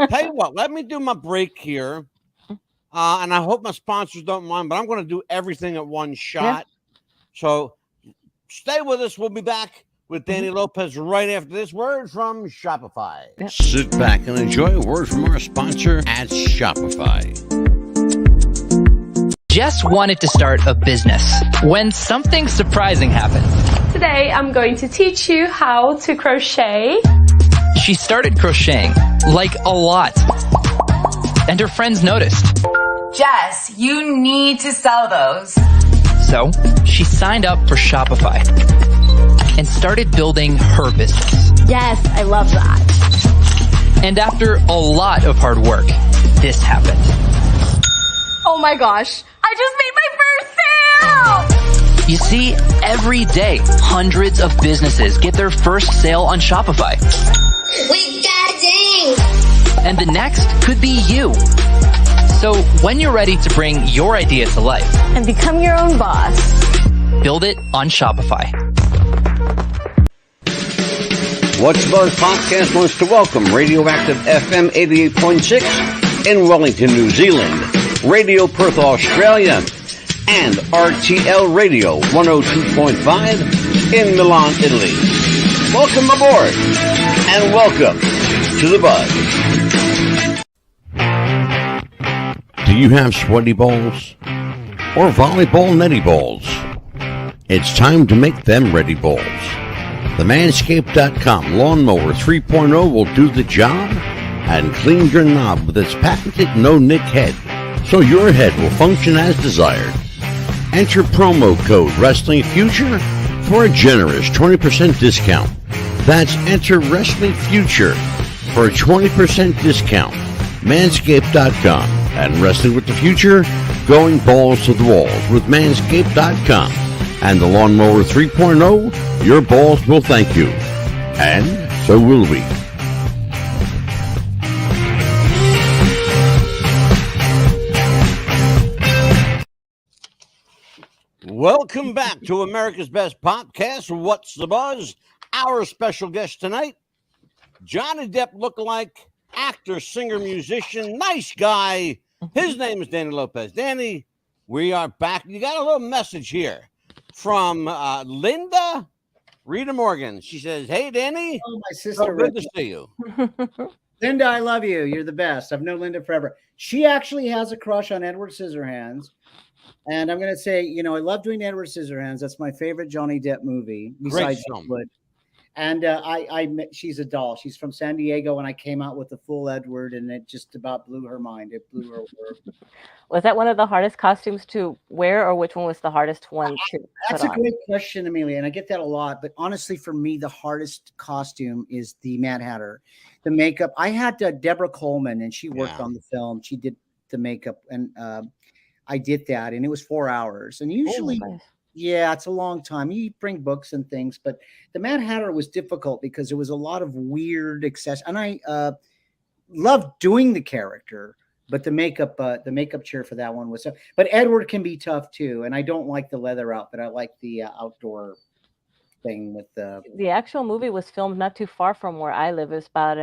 A: Tell you what, let me do my break here. And I hope my sponsors don't mind, but I'm going to do everything at one shot. So stay with us. We'll be back with Danny Lopez right after this word from Shopify. Sit back and enjoy a word from our sponsor at Shopify.
D: Jess wanted to start a business when something surprising happened.
E: Today, I'm going to teach you how to crochet.
D: She started crocheting, like a lot. And her friends noticed.
F: Jess, you need to sell those.
D: So she signed up for Shopify and started building her business.
E: Yes, I love that.
D: And after a lot of hard work, this happened.
E: Oh my gosh, I just made my first sale!
D: You see, every day, hundreds of businesses get their first sale on Shopify.
G: We got a ding!
D: And the next could be you. So when you're ready to bring your idea to life
B: and become your own boss,
D: build it on Shopify.
A: What's Buzz Podcast wants to welcome Radioactive FM 88.6 in Wellington, New Zealand, Radio Perth, Australia, and RTL Radio 102.5 in Milan, Italy. Welcome aboard, and welcome to the Buzz. Do you have sweaty balls or volleyball netty balls? It's time to make them ready balls. The Manscaped.com Lawnmower 3.0 will do the job and clean your knob with its patented no-nick head, so your head will function as desired. Enter promo code Wrestling Future for a generous 20% discount. That's enter Wrestling Future for a 20% discount. Manscaped.com and Wrestling with the Future, going balls to the walls with Manscaped.com and the Lawnmower 3.0. Your balls will thank you, and so will we. Welcome back to America's Best Podcast. What's the Buzz? Our special guest tonight, Johnny Depp lookalike, actor, singer, musician, nice guy. His name is Danny Lopez. Danny, we are back. You got a little message here from Linda Rita Morgan. She says, "Hey, Danny.
C: Oh, my sister.
A: So good to see you."
C: Linda, I love you. You're the best. I've known Linda forever. She actually has a crush on Edward Scissorhands. And I'm going to say, you know, I love doing Edward Scissorhands. That's my favorite Johnny Depp movie. Besides Deadwood. And she's a doll. She's from San Diego, and I came out with the full Edward, and it just about blew her mind. It blew her world.
B: Was that one of the hardest costumes to wear, or which one was the hardest one to
C: That's
B: put
C: a
B: on?
C: great question, Amelia, and I get that a lot. But honestly, for me, the hardest costume is the Mad Hatter. The makeup. I had Deborah Coleman, and she worked on the film. She did the makeup, and I did that, and it was 4 hours. And usually, yeah, it's a long time. You bring books and things, but the Mad Hatter was difficult because there was a lot of weird access. And I loved doing the character, but the makeup chair for that one was. But Edward can be tough too, and I don't like the leather outfit. I like the outdoor thing with the.
B: The actual movie was filmed not too far from where I live. It's about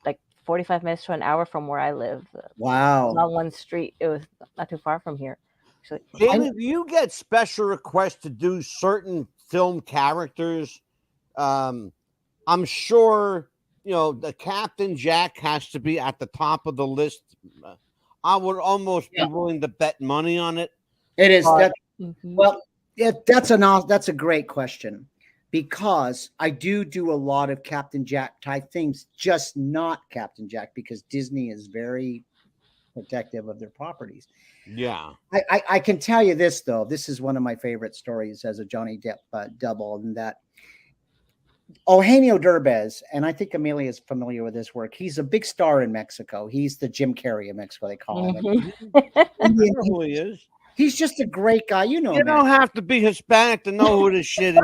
B: like 45 minutes to an hour from where I live.
C: Wow.
B: On one street. It was not too far from here. Actually.
A: Danny, do you get special requests to do certain film characters? I'm sure, you know, the Captain Jack has to be at the top of the list. I would almost be willing to bet money on it.
C: It is. Well, that's a great question. Because I do a lot of Captain Jack type things, just not Captain Jack, because Disney is very protective of their properties.
A: Yeah.
C: I can tell you this, though. This is one of my favorite stories as a Johnny Depp double, and that Eugenio Derbez, and I think Amelia is familiar with his work. He's a big star in Mexico. He's the Jim Carrey of Mexico, they call him.
A: He is.
C: He's just a great guy. You know,
A: you don't have to be Hispanic to know who this shit is.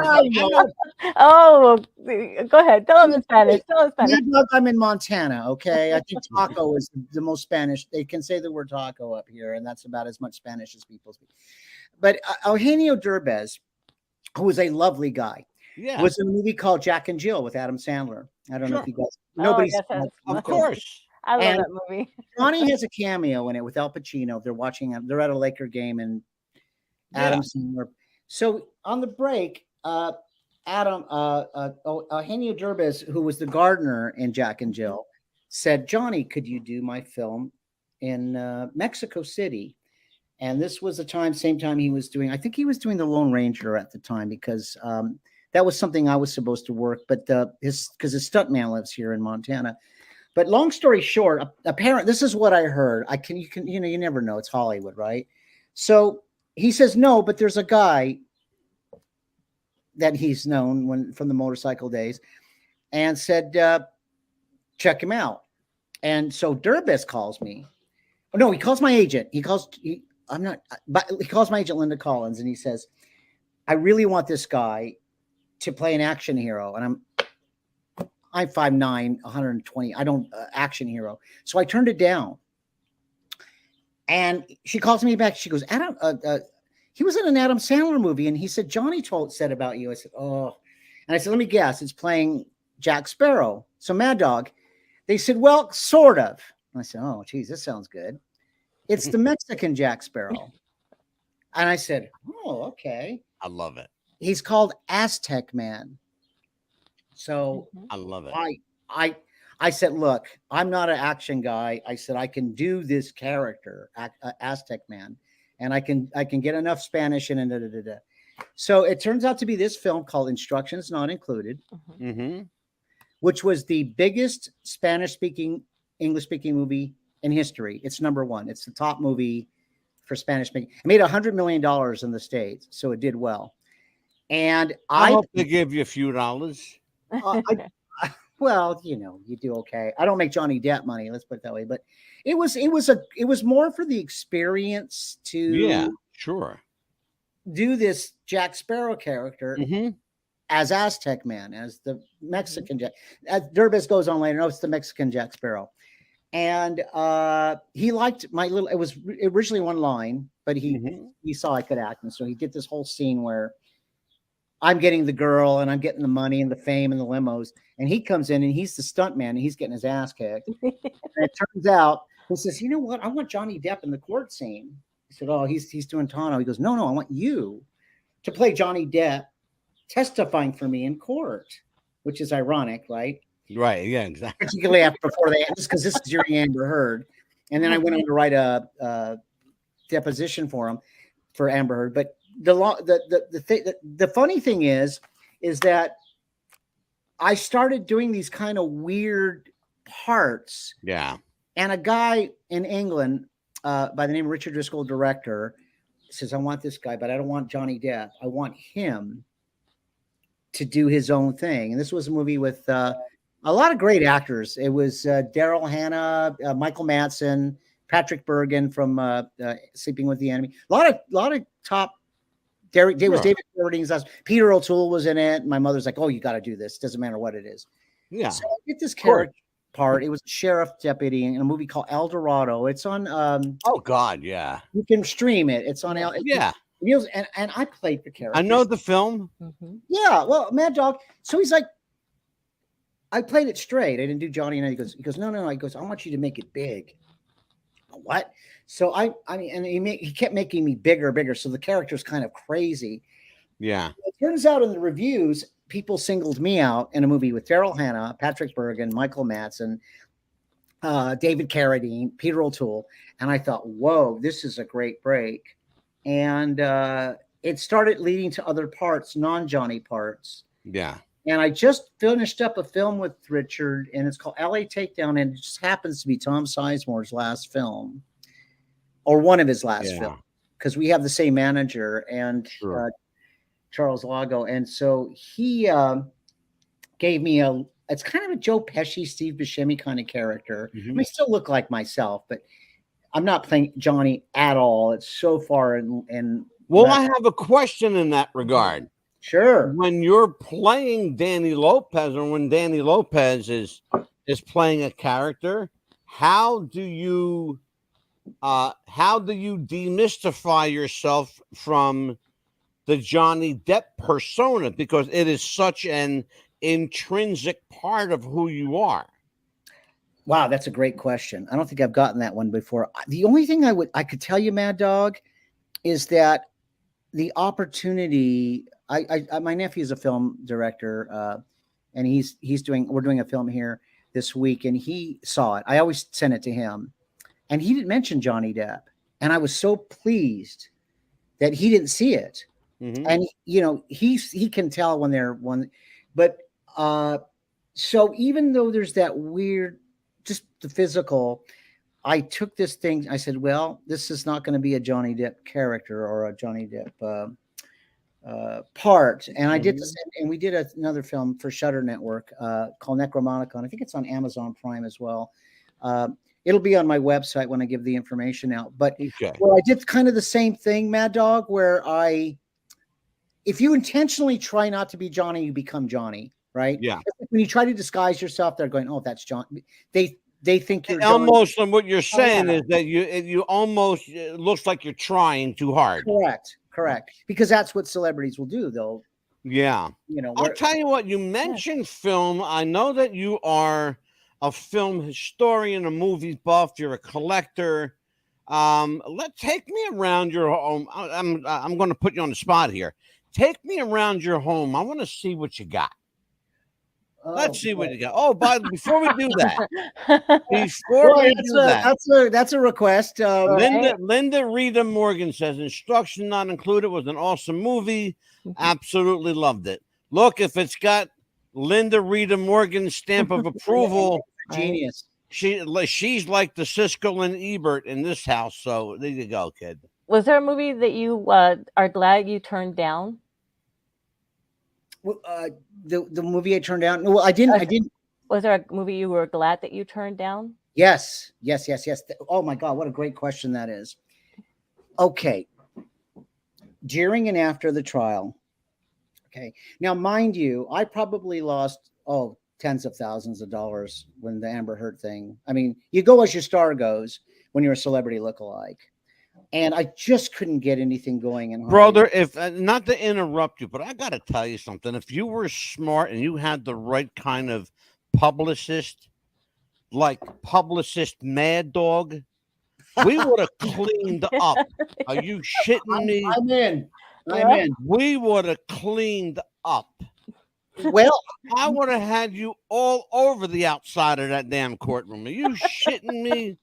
B: Oh, go ahead. Tell him in Spanish.
C: I'm in Montana, okay? I think taco is the most Spanish. They can say the word taco up here, and that's about as much Spanish as people speak. But Eugenio Derbez, who was a lovely guy, was in a movie called Jack and Jill with Adam Sandler. I don't know if you guys. Nobody's.
A: Of course.
B: I love that movie.
C: Johnny has a cameo in it with Al Pacino. They're at a Laker game, and Adam Sandler. So on the break, Eugenio Derbez, who was the gardener in Jack and Jill, said, "Johnny, could you do my film in Mexico City?" And this was the same time he was doing. I think he was doing The Lone Ranger at the time, because that was something I was supposed to work, but his stuntman lives here in Montana. But long story short, apparently, this is what I heard. You never know. It's Hollywood, right? So he says, no, but there's a guy that he's known from the motorcycle days, and said, check him out. And so Derbez calls me. Oh, no, he calls my agent. He calls my agent, Linda Collins, and he says, I really want this guy to play an action hero. And I'm 5'9", 120. I don't action hero. So I turned it down. And she calls me back. She goes, Adam, he was in an Adam Sandler movie, and he said, Johnny said about you. I said, oh. And I said, let me guess. It's playing Jack Sparrow. So Mad Dog. They said, well, sort of. And I said, oh, geez, this sounds good. It's the Mexican Jack Sparrow. And I said, oh, okay.
A: I love it.
C: He's called Aztec Man. So
A: I love it.
C: I said, look, I'm not an action guy. I said, I can do this character, Aztec Man, and I can get enough Spanish in. So it turns out to be this film called Instructions Not Included,
A: Mm-hmm.
C: which was the biggest Spanish-speaking, English-speaking movie in history. It's number one. It's the top movie for Spanish-speaking. It made $100 million in the States, so it did well. And
A: I hope they give you a few dollars.
C: Well, you know, you do okay. I don't make Johnny Depp money, let's put it that way. But it was more for the experience to
A: Sure.
C: do this Jack Sparrow character
A: Mm-hmm.
C: as Aztec Man, as the Mexican Jack. As Derbez goes on later, no, it's the Mexican Jack Sparrow. And he liked my little, it was originally one line, but he saw I could act. And so he did this whole scene where I'm getting the girl and I'm getting the money and the fame and the limos. And he comes in and he's the stunt man and he's getting his ass kicked. And it turns out, he says, you know what? I want Johnny Depp in the court scene. He said, oh, he's doing Tano. He goes, no, I want you to play Johnny Depp testifying for me in court, which is ironic, right?
A: Right. Yeah, exactly.
C: Particularly before they, because this is during Amber Heard. And then I went on to write a deposition for him, for Amber Heard. But the funny thing is that I started doing these kind of weird parts.
A: Yeah.
C: And a guy in England by the name of Richard Driscoll, director, says, I want this guy, but I don't want Johnny Depp. I want him to do his own thing. And this was a movie with a lot of great actors. It was Daryl Hannah, Michael Madsen, Patrick Bergen from Sleeping with the Enemy. A lot of top. David Carradine's. Peter O'Toole was in it. My mother's like, "Oh, you got to do this. Doesn't matter what it is."
A: Yeah.
C: So I get this character part. It was a sheriff deputy in a movie called El Dorado. It's on.
A: Oh God, yeah.
C: You can stream it. It's on.
A: Yeah.
C: And I played the character.
A: I know the film.
B: Mm-hmm.
C: Yeah. Well, Mad Dog. So he's like, I played it straight. I didn't do Johnny. And he goes, no. He goes, I want you to make it big. What? So I mean, and he kept making me bigger. So the character's kind of crazy.
A: Yeah.
C: It turns out in the reviews, people singled me out in a movie with Daryl Hannah, Patrick Bergen, Michael Madsen, David Carradine, Peter O'Toole. And I thought, whoa, this is a great break. And it started leading to other parts, non-Johnny parts.
A: Yeah.
C: And I just finished up a film with Richard, and it's called LA Takedown, and it just happens to be Tom Sizemore's last film, or one of his last films, because we have the same manager and Charles Lago. And so he gave me it's kind of a Joe Pesci, Steve Buscemi kind of character. I mean, I still look like myself, but I'm not playing Johnny at all. It's so far in
A: well, I have a question in that regard.
C: Sure.
A: When you're playing Danny Lopez, or when Danny Lopez is playing a character, how do you demystify yourself from the Johnny Depp persona, because it is such an intrinsic part of who you are?
C: Wow, that's a great question. I don't think I've gotten that one before. The only thing I could tell you, Mad Dog, is that the opportunity. My nephew is a film director, and we're doing a film here this week, and he saw it. I always send it to him, and he didn't mention Johnny Depp, and I was so pleased that he didn't see it. And you know, he can tell when they're one, but so even though there's that weird, just the physical, I took this thing. I said, well, this is not going to be a Johnny Depp character or a Johnny Depp part. And I did this, and we did another film for Shudder Network called Necromonicon. I think it's on Amazon Prime as well. It'll be on my website when I give the information out. But well, I did kind of the same thing, Mad Dog, where if you intentionally try not to be Johnny, you become Johnny, right?
A: Yeah.
C: When you try to disguise yourself, they're going, oh, that's John. They think you're
A: almost. And what you're saying is that you almost, it looks like you're trying too hard.
C: Correct. Because that's what celebrities will do, though.
A: Yeah.
C: You know,
A: I'll tell you what, you mentioned film. I know that you are a film historian, a movie buff. You're a collector. Take me around your home. I'm going to put you on the spot here. Take me around your home. I want to see what you got. Let's see what
C: boy.
A: you got. Oh, before we do that,
C: Well, that's a request.
A: Linda Rita Morgan says instruction not included was an awesome movie. Absolutely loved it. Look, if it's got Linda Rita Morgan's stamp of approval,
C: Genius.
A: She's like the Siskel and Ebert in this house. So there you go, kid.
B: Was there a movie that you are glad you turned down?
C: The movie I turned down. No, I didn't.
B: Was there a movie you were glad that you turned down?
C: Yes. Oh my God, what a great question that is. Okay. During and after the trial. Okay. Now, mind you, I probably lost tens of thousands of dollars when the Amber Heard thing. I mean, you go as your star goes when you're a celebrity lookalike. And I just couldn't get anything going in Hollywood.
A: Brother, if not to interrupt you, but I got to tell you something. If you were smart and you had the right kind of publicist, like publicist Mad Dog, we would have cleaned up. Are you shitting me?
C: I'm in.
A: We would have cleaned up.
C: Well,
A: I would have had you all over the outside of that damn courtroom. Are you shitting me?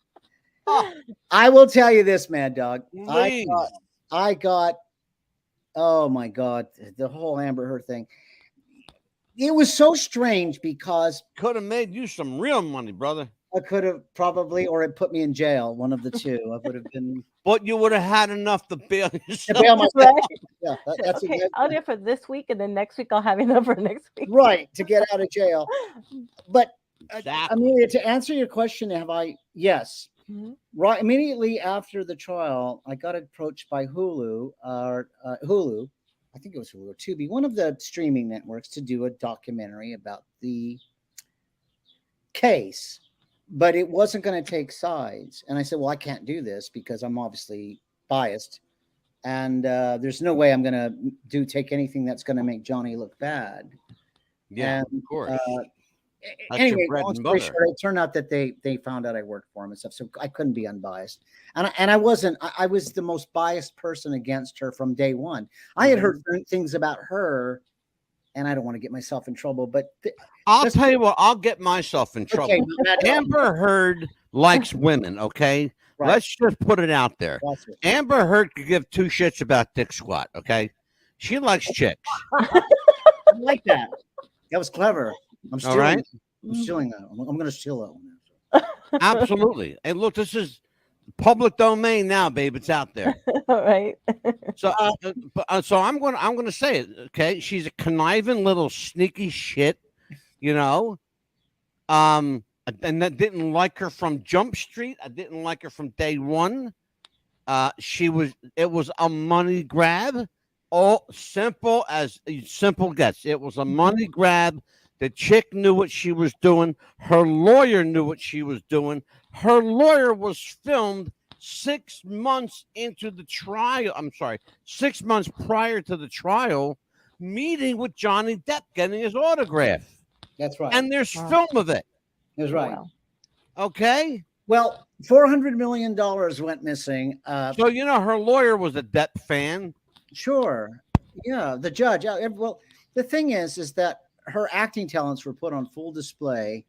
C: I will tell you this, Mad Dog.
A: Please.
C: I got, oh my God, the whole Amber Heard thing. It was so strange because
A: could have made you some real money, brother.
C: I could have probably, or it put me in jail. One of the two. I would have been.
A: But you would have had enough to bail yourself.
C: To bail myself.
B: Right?
C: Yeah, that's
B: Okay,
C: exactly.
B: I'll do it for this week, and then next week I'll have enough for next week.
C: Right, to get out of jail. But
A: Exactly.
C: I mean, to answer your question, yes.
B: Mhm.
C: Right, immediately after the trial, I got approached by Hulu, Hulu, I think it was Hulu or Tubi, one of the streaming networks, to do a documentary about the case, but it wasn't going to take sides. And I said, well, I can't do this because I'm obviously biased, and there's no way I'm going to take anything that's going to make Johnny look bad.
A: Yeah,
C: And,
A: of course. That's
C: anyway,
A: your bread
C: long
A: and
C: story
A: butter.
C: short, it turned out that they found out I worked for him and stuff, so I couldn't be unbiased. And I wasn't. I was the most biased person against her from day one. I had heard things about her, and I don't want to get myself in trouble, but
A: I'll tell you what, I'll get myself in trouble.
C: okay,
A: Amber Heard likes women, okay?
C: Right.
A: Let's just put it out there.
C: That's it.
A: Amber Heard could give two shits about Dick Squat, okay? She likes chicks.
C: I like that. That was clever. I'm stealing.
A: All right.
C: I'm stealing that. I'm going to steal that one.
A: Absolutely. And look, this is public domain now, babe. It's out there.
B: All right.
A: So, so I'm going to say it. Okay, she's a conniving little sneaky shit, you know. And that didn't like her from Jump Street. I didn't like her from day one. It was a money grab. All simple gets. It was a money grab. The chick knew what she was doing. Her lawyer knew what she was doing. Her lawyer was filmed 6 months into the trial. I'm sorry, 6 months prior to the trial, meeting with Johnny Depp, getting his autograph.
C: That's right.
A: And there's film of it.
C: That's right.
B: Wow.
A: Okay.
C: Well, $400 million went missing.
A: So, you know, her lawyer was a Depp fan.
C: Sure. Yeah. The judge. Well, the thing is that her acting talents were put on full display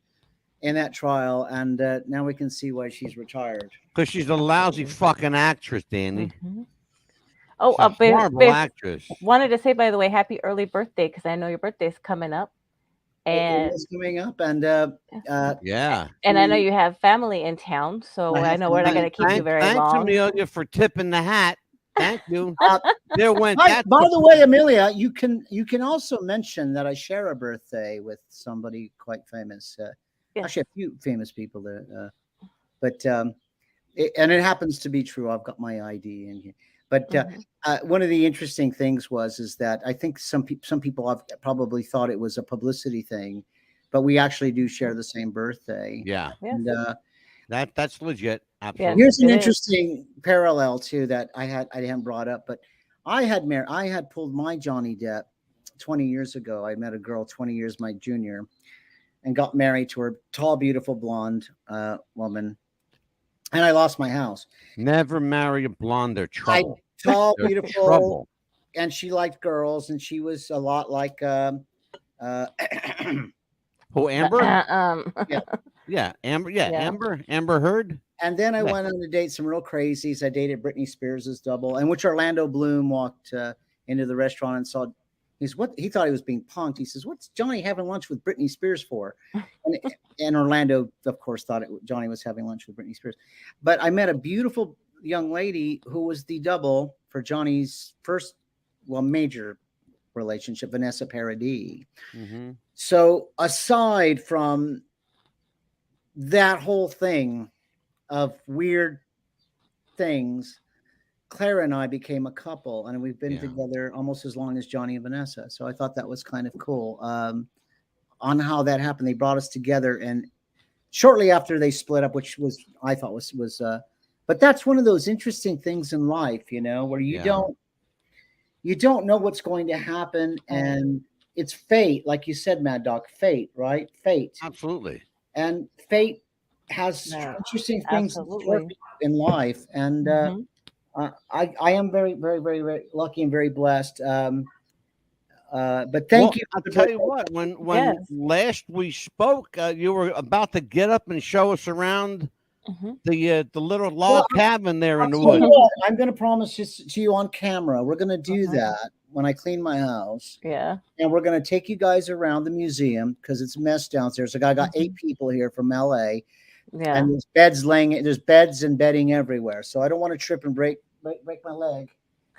C: in that trial, and now we can see why she's retired.
A: Because she's a lousy fucking actress, Danny.
B: Mhm. Oh,
A: She's a horrible actress.
B: wanted to say, by the way, happy early birthday, because I know your birthday's coming up. And
C: It is coming up, and
A: Yeah.
B: and I know you have family in town, so I know we're not going to keep you very
A: Thanks,
B: long.
A: Amelia, for tipping the hat. Thank you. There went
C: by
A: that.
C: the way, Amelia, you can also mention that I share a birthday with somebody quite famous.
B: Yes.
C: Actually, a few famous people there, but and it happens to be true. I've got my ID in here. But one of the interesting things is that I think some people have probably thought it was a publicity thing, but we actually do share the same birthday.
A: Yeah.
B: Yes.
C: And,
A: That's legit. Absolutely.
C: here's an
B: It is.
C: interesting parallel too that I hadn't brought up, but I had pulled my Johnny Depp 20 years ago. I met a girl 20 years my junior, and got married to her, tall, beautiful, blonde woman, and I lost my house.
A: Never marry a blonde or trouble.
C: Tall,
A: They're
C: beautiful,
A: trouble.
C: and she liked girls, and she was a lot like
A: Who, Amber?
C: Yeah.
A: Yeah, Amber. Yeah,
B: Yeah.
A: Amber Heard.
C: And then I
A: Yeah.
C: went on to date some real crazies. I dated Britney Spears' double, and which Orlando Bloom walked into the restaurant and saw. He thought he was being punked. He says, "What's Johnny having lunch with Britney Spears for?" And Orlando, of course, thought Johnny was having lunch with Britney Spears. But I met a beautiful young lady who was the double for Johnny's first, major relationship, Vanessa Paradis.
A: Mm-hmm.
C: So aside from that whole thing of weird things, Clara and I became a couple, and we've been together almost as long as Johnny and Vanessa. So I thought that was kind of cool. On how that happened, they brought us together, and shortly after they split up, which was I thought was but that's one of those interesting things in life, where you don't know what's going to happen, and it's fate, like you said, Mad Dog. Fate, right? Fate.
A: Absolutely.
C: And fate has interesting things in life, and I am very, very, very, very lucky and very blessed. But thank you.
A: I'll tell you what. When last we spoke, you were about to get up and show us around the little log cabin there in the woods.
C: I'm going to promise this to you on camera. We're going to do that when I clean my house.
B: Yeah.
C: And we're going to take you guys around the museum because it's a mess downstairs. So I got 8 people here from LA.
B: Yeah.
C: And there's beds and bedding everywhere. So I don't want to trip and break my leg.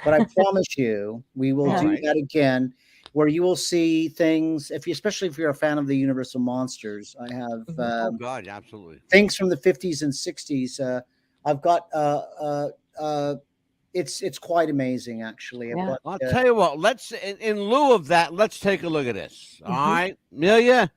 C: But I promise you, we will do that again, where you will see things. Especially if you're a fan of the Universal Monsters, I have
A: Oh God, absolutely.
C: things from the 50s and 60s. I've got it's quite amazing, actually.
B: Yeah.
C: But,
A: I'll tell you what. Let's in lieu of that, let's take a look at this. All right, Amelia.